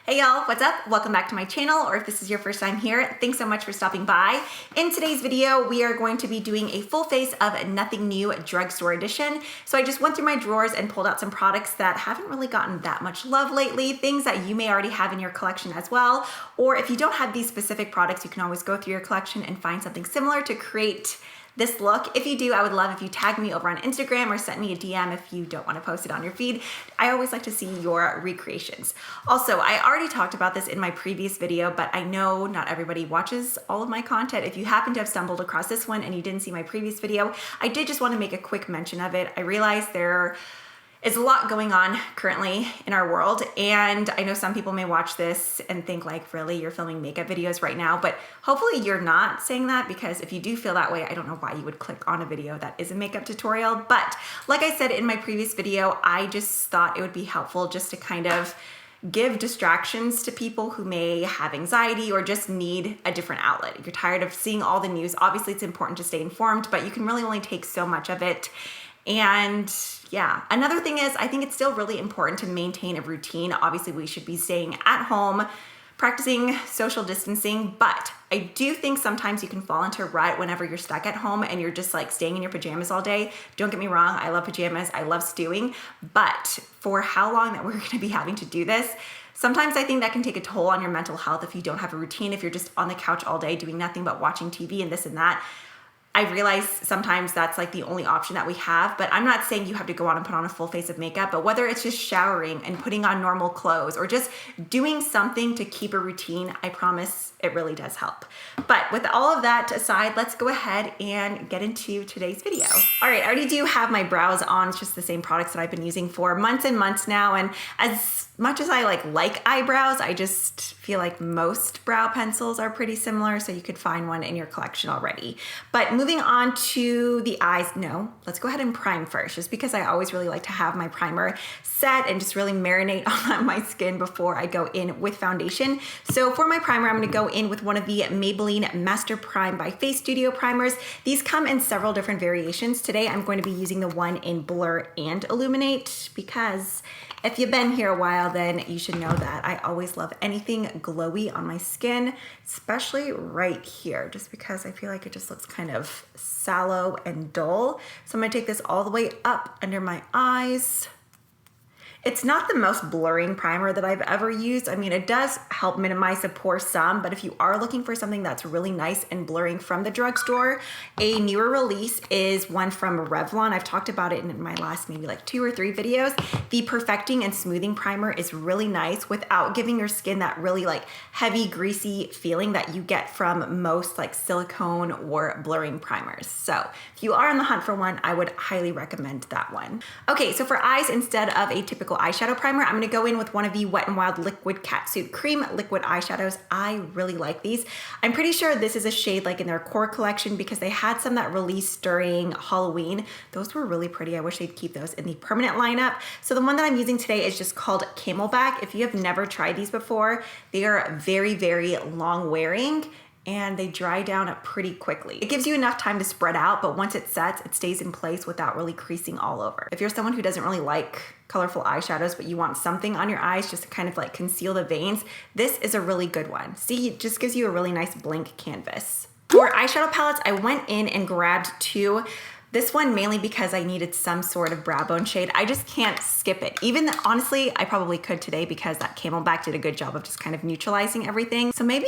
Hey y'all, what's up? Welcome back to my channel, or if this is your first time here, thanks so much for stopping by. In today's video, we are going to be doing a full face of Nothing New Drugstore Edition. So I just went through my drawers and pulled out some products that haven't really gotten that much love lately, things that you may already have in your collection as well. Or if you don't have these specific products, you can always go through your collection and find something similar to create this look. If you do, I would love if you tag me over on Instagram or send me a DM if you don't want to post it on your feed. I always like to see your recreations. Also, I already talked about this in my previous video, but I know not everybody watches all of my content. If you happen to have stumbled across this one and you didn't see my previous video, I did just want to make a quick mention of it. I realize there is a lot going on currently in our world, and I know some people may watch this and think like, really, you're filming makeup videos right now, but hopefully you're not saying that, because if you do feel that way, I don't know why you would click on a video that is a makeup tutorial. But like I said in my previous video, I just thought it would be helpful just to kind of give distractions to people who may have anxiety or just need a different outlet. If you're tired of seeing all the news, obviously it's important to stay informed, but you can really only take so much of it. And yeah, another thing is, I think it's still really important to maintain a routine. Obviously, we should be staying at home, practicing social distancing, but I do think sometimes you can fall into a rut whenever you're stuck at home and you're just like staying in your pajamas all day. Don't get me wrong, I love pajamas, I love stewing, but for how long that we're gonna be having to do this, sometimes I think that can take a toll on your mental health if you don't have a routine, if you're just on the couch all day doing nothing but watching TV and this and that. I realize sometimes that's like the only option that we have, but I'm not saying you have to go on and put on a full face of makeup, but whether it's just showering and putting on normal clothes or just doing something to keep a routine, I promise it really does help. But with all of that aside, let's go ahead and get into today's video. All right, I already do have my brows on. It's just the same products that I've been using for months and months now, and as much as I like eyebrows, I just feel like most brow pencils are pretty similar, so you could find one in your collection already. But moving on to the eyes, no, let's go ahead and prime first, just because I always really like to have my primer set and just really marinate on my skin before I go in with foundation. So for my primer, I'm gonna go in with one of the Maybelline Master Prime by Face Studio primers. These come in several different variations. Today, I'm going to be using the one in Blur and Illuminate, because if you've been here a while, then you should know that I always love anything glowy on my skin, especially right here, just because I feel like it just looks kind of sallow and dull. So I'm gonna take this all the way up under my eyes. It's not the most blurring primer that I've ever used. I mean, it does help minimize the pore some, but if you are looking for something that's really nice and blurring from the drugstore, a newer release is one from Revlon. I've talked about it in my last maybe like 2 or 3 videos. The Perfecting and Smoothing Primer is really nice without giving your skin that really like heavy, greasy feeling that you get from most like silicone or blurring primers. So if you are on the hunt for one, I would highly recommend that one. Okay, so for eyes, instead of a typical eyeshadow primer, I'm gonna go in with one of the Wet n Wild Liquid Catsuit Cream liquid eyeshadows. I really like these. I'm pretty sure this is a shade like in their core collection, because they had some that released during Halloween. Those were really pretty. I wish they'd keep those in the permanent lineup. So the one that I'm using today is just called Camelback. If you have never tried these before, they are very, very long wearing, and they dry down pretty quickly. It gives you enough time to spread out, but once it sets, it stays in place without really creasing all over. If you're someone who doesn't really like colorful eyeshadows, but you want something on your eyes just to kind of like conceal the veins, this is a really good one. See, it just gives you a really nice blank canvas. For eyeshadow palettes, I went in and grabbed 2. This one mainly because I needed some sort of brow bone shade. I just can't skip it. Even honestly, I probably could today because that Camelback did a good job of just kind of neutralizing everything. So maybe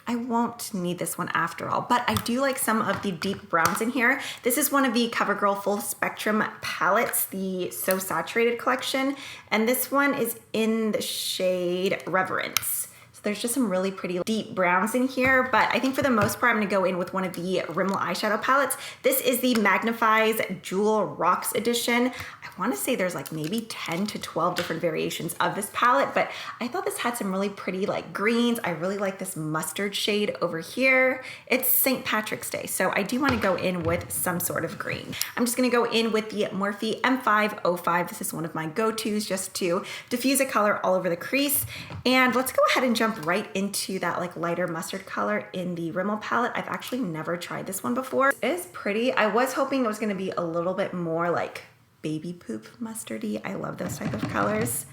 I won't need this one after all, but I do like some of the deep browns in here. This is one of the Covergirl Full Spectrum palettes, the So Saturated collection, and this one is in the shade Reverence. There's just some really pretty deep browns in here, but I think for the most part, I'm gonna go in with one of the Rimmel eyeshadow palettes. This is the Magnifies Jewel Rocks edition. I wanna say there's like maybe 10 to 12 different variations of this palette, but I thought this had some really pretty like greens. I really like this mustard shade over here. It's St. Patrick's Day, so I do wanna go in with some sort of green. I'm just gonna go in with the Morphe M505. This is one of my go-tos just to diffuse a color all over the crease. And let's go ahead and jump right into that like lighter mustard color in the Rimmel palette. I've actually never tried this one before. It is pretty. I was hoping it was gonna be a little bit more like baby poop mustardy. I love those type of colors.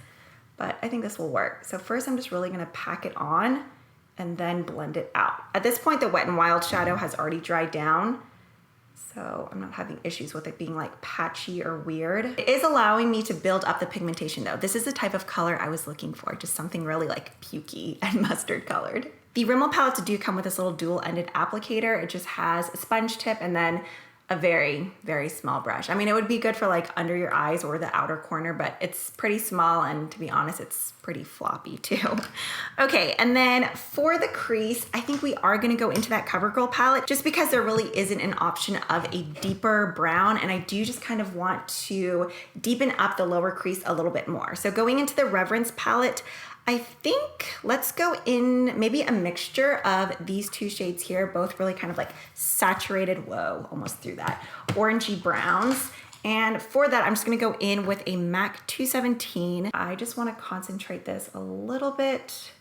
but I think this will work. So first I'm just really gonna pack it on and then blend it out. At this point, the Wet n Wild shadow has already dried down, so I'm not having issues with it being like patchy or weird. It is allowing me to build up the pigmentation though. This is the type of color I was looking for, just something really like pukey and mustard colored. The Rimmel palettes do come with this little dual-ended applicator. It just has a sponge tip and then a very, very small brush. I mean, it would be good for like under your eyes or the outer corner, but it's pretty small, and to be honest, it's pretty floppy too. Okay, and then for the crease, I think we are gonna go into that Covergirl palette just because there really isn't an option of a deeper brown, and I do just kind of want to deepen up the lower crease a little bit more. So going into the Reverence palette, I think let's go in maybe a mixture of these two shades here, both really kind of like saturated, whoa, almost through that, orangey browns. And for that, I'm just gonna go in with a MAC 217. I just wanna concentrate this a little bit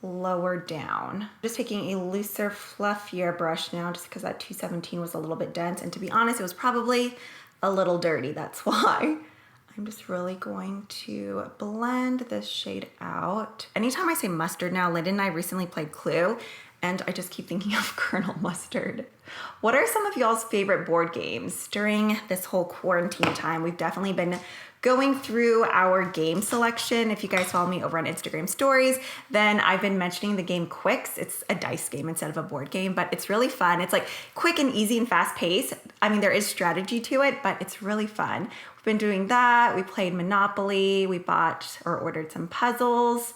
lower down. Just taking a looser, fluffier brush now, just because that 217 was a little bit dense. And to be honest, it was probably a little dirty, that's why. I'm just really going to blend this shade out. Anytime I say mustard now, Lyndon and I recently played Clue, and I just keep thinking of Colonel Mustard. What are some of y'all's favorite board games? During this whole quarantine time, we've definitely been going through our game selection. If you guys follow me over on Instagram stories, then I've been mentioning the game Quicks. It's a dice game instead of a board game, but it's really fun. It's like quick and easy and fast paced. I mean, there is strategy to it, but it's really fun. We've been doing that. We played Monopoly. We bought or ordered some puzzles.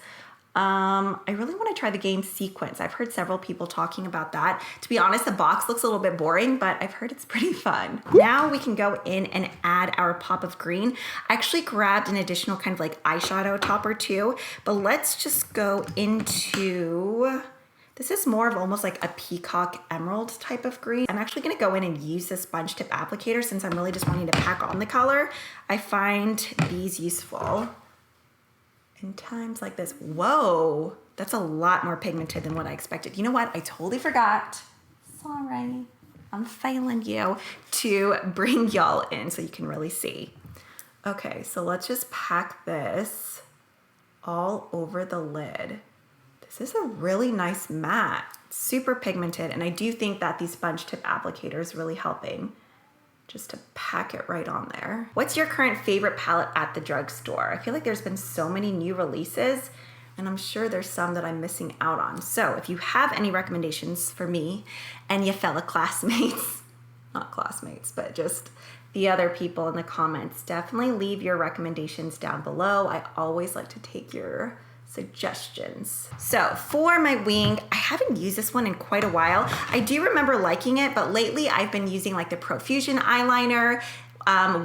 I really want to try the game Sequence. I've heard several people talking about that. To be honest, the box looks a little bit boring, but I've heard it's pretty fun. Now we can go in and add our pop of green. I actually grabbed an additional kind of like eyeshadow topper too, but let's just go into, this is more of almost like a peacock emerald type of green. I'm actually gonna go in and use the sponge tip applicator since I'm really just wanting to pack on the color. I find these useful in times like this. Whoa, that's a lot more pigmented than what I expected. You know what? I totally forgot. Sorry, I'm failing you to bring y'all in so you can really see. Okay, so let's just pack this all over the lid. This is a really nice matte, super pigmented, and I do think that the sponge tip applicator is really helping just to pack it right on there. What's your current favorite palette at the drugstore? I feel like there's been so many new releases, and I'm sure there's some that I'm missing out on. So if you have any recommendations for me and your fellow classmates, not classmates, but just the other people in the comments, definitely leave your recommendations down below. I always like to take your suggestions. So for my wing, I haven't used this one in quite a while. I do remember liking it, but lately I've been using like the Profusion eyeliner,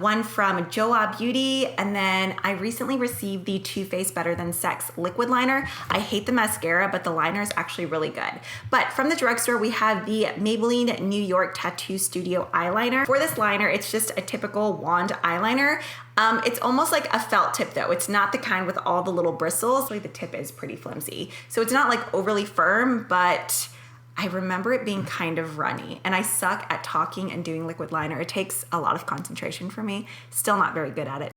one from Joa Beauty, and then I recently received the Too Faced Better Than Sex liquid liner. I hate the mascara, but the liner is actually really good. But from the drugstore, we have the Maybelline New York Tattoo Studio eyeliner. For this liner, it's just a typical wand eyeliner. It's almost like a felt tip though. It's not the kind with all the little bristles. Actually, the tip is pretty flimsy. So it's not like overly firm, but I remember it being kind of runny, and I suck at talking and doing liquid liner. It takes a lot of concentration for me. Still not very good at it.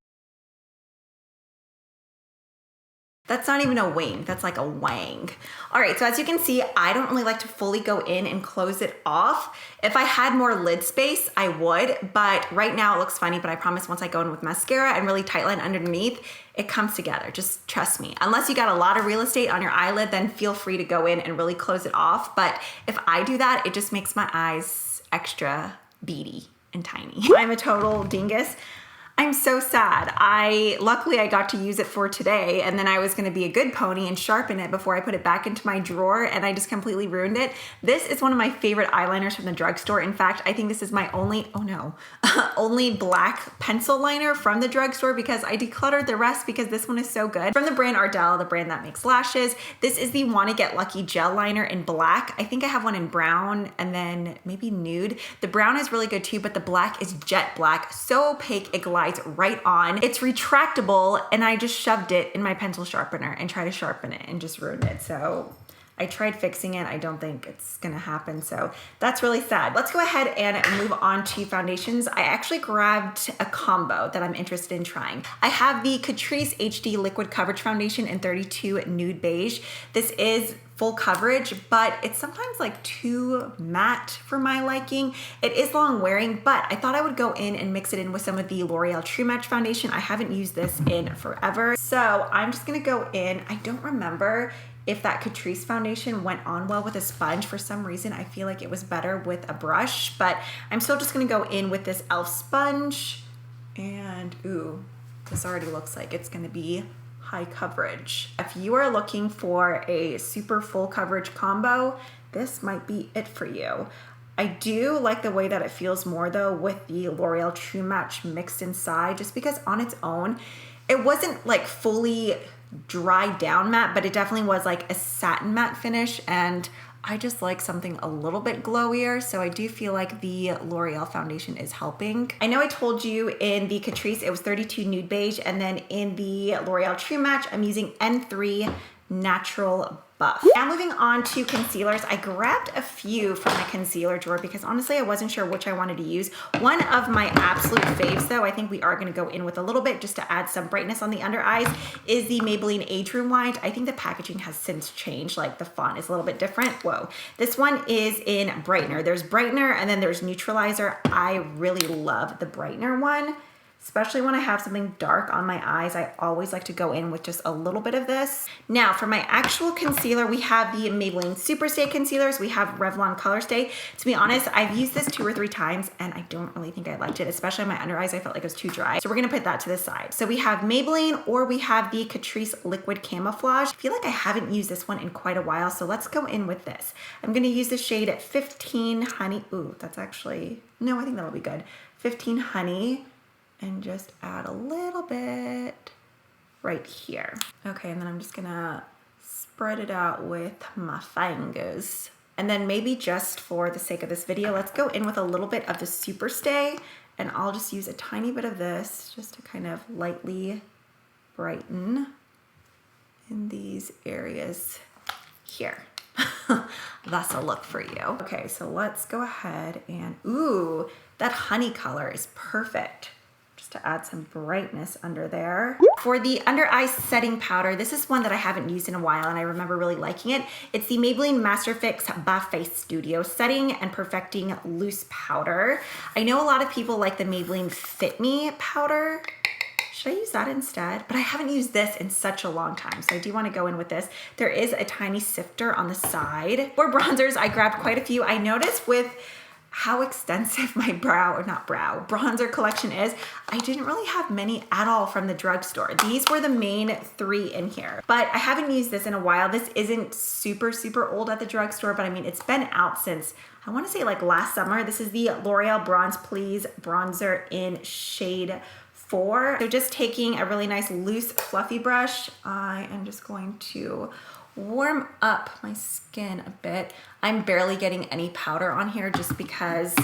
That's not even a wing, that's like a wang. All right, so as you can see, I don't really like to fully go in and close it off. If I had more lid space, I would, but right now it looks funny, but I promise once I go in with mascara and really tight line underneath, it comes together, just trust me. Unless you got a lot of real estate on your eyelid, then feel free to go in and really close it off. But if I do that, it just makes my eyes extra beady and tiny. I'm a total dingus. I'm so sad. Luckily I got to use it for today, and then I was gonna be a good pony and sharpen it before I put it back into my drawer, and I just completely ruined it. This is one of my favorite eyeliners from the drugstore. In fact, I think this is my only, oh no, only black pencil liner from the drugstore because I decluttered the rest because this one is so good. From the brand Ardell, the brand that makes lashes, this is the Wanna Get Lucky gel liner in black. I think I have one in brown and then maybe nude. The brown is really good too, but the black is jet black, so opaque it glides right on. It's retractable, and I just shoved it in my pencil sharpener and tried to sharpen it and just ruined it. So I tried fixing it. I don't think it's gonna happen, so that's really sad. Let's go ahead and move on to foundations. I actually grabbed a combo that I'm interested in trying. I have the Catrice HD Liquid Coverage Foundation in 32 Nude Beige. This is full coverage, but it's sometimes like too matte for my liking. It is long wearing, but I thought I would go in and mix it in with some of the L'Oreal True Match foundation. I haven't used this in forever, so I'm just gonna go in. I don't remember if that Catrice foundation went on well with a sponge. For some reason, I feel like it was better with a brush, but I'm still just gonna go in with this e.l.f. sponge. And ooh, this already looks like it's gonna be high coverage. If you are looking for a super full coverage combo, this might be it for you. I do like the way that it feels more though with the L'Oreal True Match mixed inside, just because on its own, it wasn't like fully dry down matte, but it definitely was like a satin matte finish, and I just like something a little bit glowier, so I do feel like the L'Oreal foundation is helping. I know I told you in the Catrice it was 32 Nude Beige, and then in the L'Oreal True Match I'm using N3 Natural Buff. Now moving on to concealers, I grabbed a few from the concealer drawer because honestly I wasn't sure which I wanted to use. One of my absolute faves though, I think we are gonna go in with a little bit just to add some brightness on the under eyes, is the Maybelline Age Rewind. I think the packaging has since changed, like the font is a little bit different. Whoa. This one is in Brightener. There's Brightener and then there's Neutralizer. I really love the Brightener one. Especially when I have something dark on my eyes, I always like to go in with just a little bit of this. Now for my actual concealer, we have the Maybelline Superstay concealers. We have Revlon Color Stay. To be honest, I've used this 2 or 3 times and I don't really think I liked it, especially on my under eyes. I felt like it was too dry. So we're gonna put that to the side. So we have Maybelline, or we have the Catrice Liquid Camouflage. I feel like I haven't used this one in quite a while, so let's go in with this. I'm gonna use the shade 15 Honey. Ooh, that's actually, no, I think that'll be good. 15 Honey. And just add a little bit right here. Okay, and then I'm just gonna spread it out with my fingers. And then maybe just for the sake of this video, let's go in with a little bit of the Superstay, and I'll just use a tiny bit of this just to kind of lightly brighten in these areas here. That's a look for you. Okay, so let's go ahead and, ooh, that honey color is perfect. To add some brightness under there. For the under eye setting powder, this is one that I haven't used in a while and I remember really liking it. It's the Maybelline Master Fix Buffet Studio Setting and Perfecting Loose Powder. I know a lot of people like the Maybelline Fit Me powder. Should I use that instead? But I haven't used this in such a long time, so I do want to go in with this. There is a tiny sifter on the side. For bronzers, I grabbed quite a few. I noticed with how extensive my bronzer collection is, I didn't really have many at all from the drugstore. These were the main 3 in here, but I haven't used this in a while. This isn't super old at the drugstore, but I mean, it's been out since, I wanna say like last summer. This is the L'Oreal Bronze Please bronzer in shade 4. So just taking a really nice loose fluffy brush, I am just going to warm up my skin a bit. I'm barely getting any powder on here just because,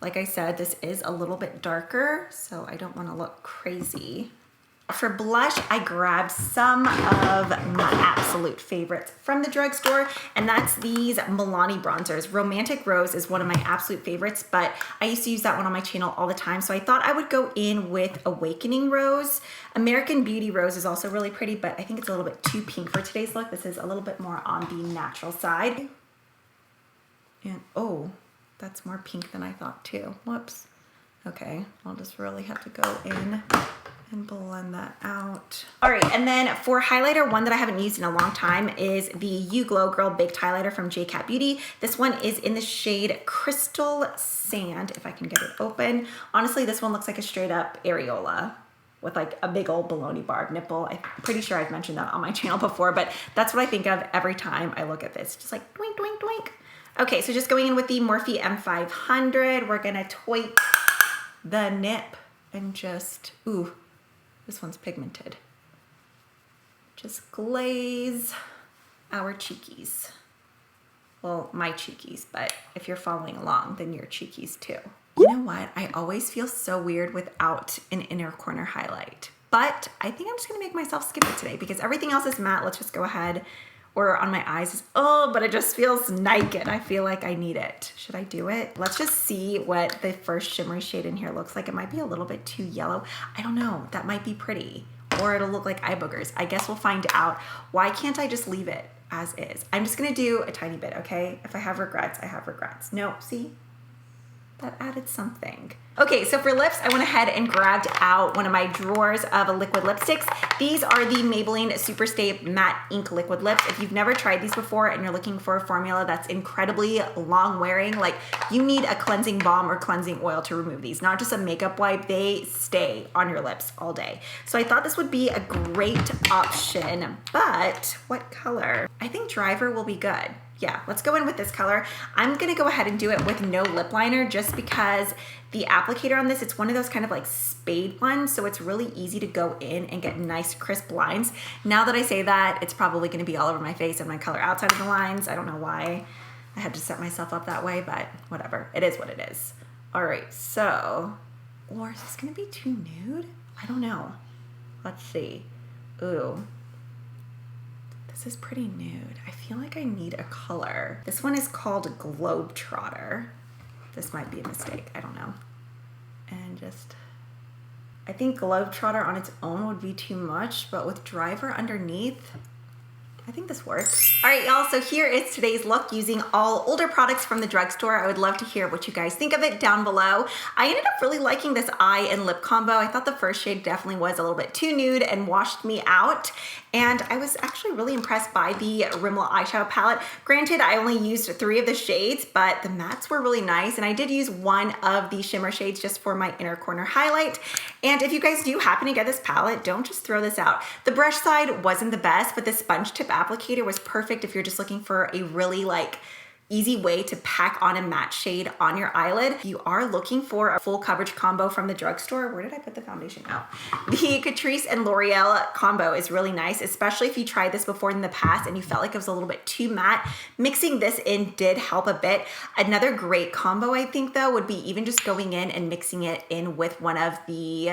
like I said, this is a little bit darker, so I don't want to look crazy. For blush, I grabbed some of my absolute favorites from the drugstore, and that's these Milani bronzers. Romantic Rose is one of my absolute favorites, but I used to use that one on my channel all the time, so I thought I would go in with Awakening Rose. American Beauty Rose is also really pretty, but I think it's a little bit too pink for today's look. This is a little bit more on the natural side. And oh, that's more pink than I thought too. Whoops. Okay, I'll just really have to go in and blend that out. All right, and then for highlighter, one that I haven't used in a long time is the You Glow Girl Baked Highlighter from JCat Beauty. This one is in the shade Crystal Sand, if I can get it open. Honestly, this one looks like a straight up areola with like a big old baloney barb nipple. I'm pretty sure I've mentioned that on my channel before, but that's what I think of every time I look at this. Just like doink, doink, doink. Okay, so just going in with the Morphe M500, we're gonna tweak the nip and just, ooh, this one's pigmented. Just glaze our cheekies. Well, my cheekies, but if you're following along, then your cheekies too. You know what? I always feel so weird without an inner corner highlight, but I think I'm just gonna make myself skip it today because everything else is matte. Let's just go ahead or on my eyes. Oh, but it just feels naked. I feel like I need it. Should I do it? Let's just see what the first shimmery shade in here looks like. It might be a little bit too yellow. I don't know. That might be pretty. Or it'll look like eye boogers. I guess we'll find out. Why can't I just leave it as is? I'm just gonna do a tiny bit, okay? If I have regrets, I have regrets. No, see? That added something. Okay, so for lips, I went ahead and grabbed out one of my drawers of liquid lipsticks. These are the Maybelline Superstay Matte Ink Liquid Lips. If you've never tried these before and you're looking for a formula that's incredibly long wearing, like you need a cleansing balm or cleansing oil to remove these, not just a makeup wipe. They stay on your lips all day. So I thought this would be a great option, but what color? I think Driver will be good. Yeah, let's go in with this color. I'm gonna go ahead and do it with no lip liner just because the applicator on this, it's one of those kind of like spade ones, so it's really easy to go in and get nice crisp lines. Now that I say that, it's probably gonna be all over my face and my color outside of the lines. I don't know why I had to set myself up that way, but whatever, it is what it is. All right, so, or is this gonna be too nude? I don't know. Let's see. Ooh. This is pretty nude. I feel like I need a color. This one is called Globetrotter. This might be a mistake, I don't know. And just, I think Globetrotter on its own would be too much, but with Driver underneath, I think this works. All right, y'all, so here is today's look using all older products from the drugstore. I would love to hear what you guys think of it down below. I ended up really liking this eye and lip combo. I thought the first shade definitely was a little bit too nude and washed me out. And I was actually really impressed by the Rimmel eyeshadow palette. Granted, I only used 3 of the shades, but the mattes were really nice. And I did use one of the shimmer shades just for my inner corner highlight. And if you guys do happen to get this palette, don't just throw this out. The brush side wasn't the best, but the sponge tip applicator was perfect if you're just looking for a really like easy way to pack on a matte shade on your eyelid. If you are looking for a full coverage combo from the drugstore, where did I put the foundation? Oh, the Catrice and Loreal combo is really nice, especially if you tried this before in the past and you felt like it was a little bit too matte. Mixing this in did help a bit. Another great combo, I think, though, would be even just going in and mixing it in with one of the,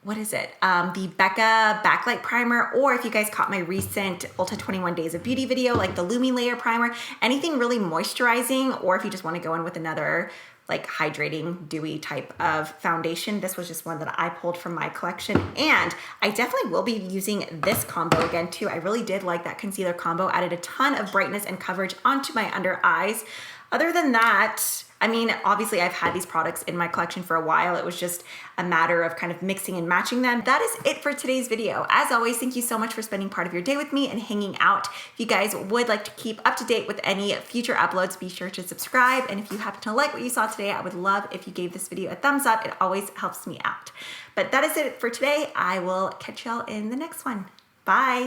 what is it? The Becca Backlight Primer, or if you guys caught my recent Ulta 21 Days of Beauty video, like the Lumi Layer Primer, anything really moisturizing, or if you just want to go in with another like hydrating, dewy type of foundation. This was just one that I pulled from my collection, and I definitely will be using this combo again too. I really did like that concealer combo, added a ton of brightness and coverage onto my under eyes. Other than that, I mean, obviously I've had these products in my collection for a while. It was just a matter of kind of mixing and matching them. That is it for today's video. As always, thank you so much for spending part of your day with me and hanging out. If you guys would like to keep up to date with any future uploads, be sure to subscribe. And if you happen to like what you saw today, I would love if you gave this video a thumbs up. It always helps me out. But that is it for today. I will catch y'all in the next one. Bye.